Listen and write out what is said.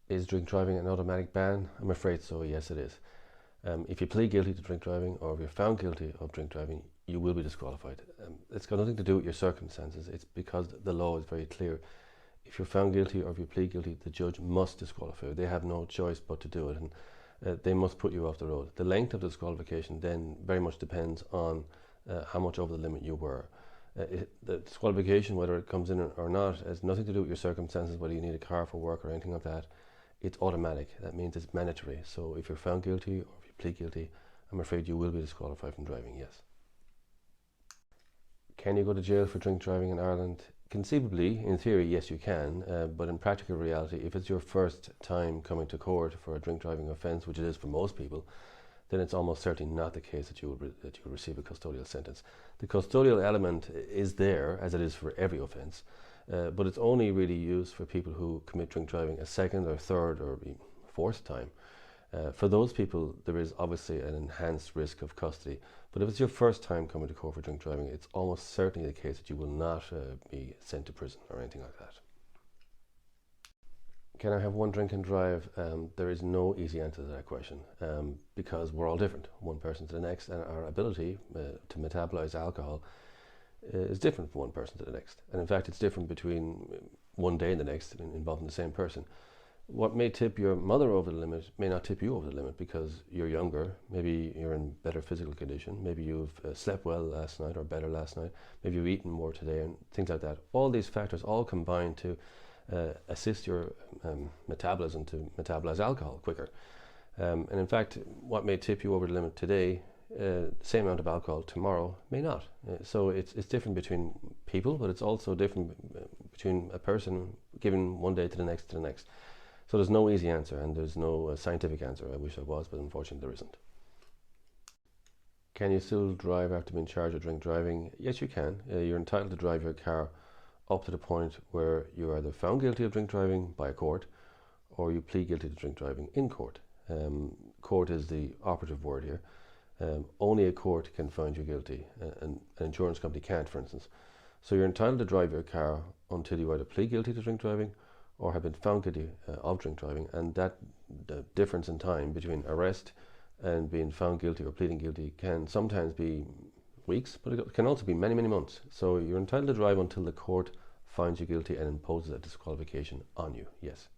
Is drink driving an automatic ban? I'm afraid so, yes it is. If you plead guilty to drink driving, or if you're found guilty of drink driving, you will be disqualified. It's got nothing to do with your circumstances. It's because the law is very clear. If you're found guilty or if you plead guilty, the judge must disqualify you. They have no choice but to do it, and they must put you off the road. The length of disqualification then very much depends on how much over the limit you were. The disqualification, whether it comes in or not, has nothing to do with your circumstances, whether you need a car for work or anything like that. It's automatic. That means it's mandatory. So if you're found guilty or if you plead guilty, I'm afraid you will be disqualified from driving, yes. Can you go to jail for drink driving in Ireland? Conceivably, in theory, yes you can, but in practical reality, if it's your first time coming to court for a drink driving offence, which it is for most people, then it's almost certainly not the case that you will receive a custodial sentence. The custodial element is there, as it is for every offence, but it's only really used for people who commit drink driving a second or third or fourth time. For those people, there is obviously an enhanced risk of custody, but if it's your first time coming to court for drink driving, it's almost certainly the case that you will not be sent to prison or anything like that. Can I have one drink and drive? There is no easy answer to that question, because we're all different, one person to the next, and our ability to metabolize alcohol is different from one person to the next. And in fact, it's different between one day and the next involving the same person. What may tip your mother over the limit may not tip you over the limit because you're younger, maybe you're in better physical condition, maybe you've slept well last night or better last night, maybe you've eaten more today and things like that. All these factors all combine to assist your metabolism to metabolize alcohol quicker. And in fact, what may tip you over the limit today, the same amount of alcohol tomorrow may not. So it's different between people, but it's also different between a person given one day to the next to the next. So there's no easy answer, and there's no scientific answer. I wish there was, but unfortunately there isn't. Can you still drive after being charged with drink driving? Yes, you can. You're entitled to drive your car up to the point where you're either found guilty of drink driving by a court, or you plead guilty to drink driving in court. Court is the operative word here. Only a court can find you guilty, and an insurance company can't, for instance. So you're entitled to drive your car until you either plead guilty to drink driving or have been found guilty of drink driving, and that the difference in time between arrest and being found guilty or pleading guilty can sometimes be weeks, but it can also be many, many months. So you're entitled to drive until the court finds you guilty and imposes a disqualification on you, yes.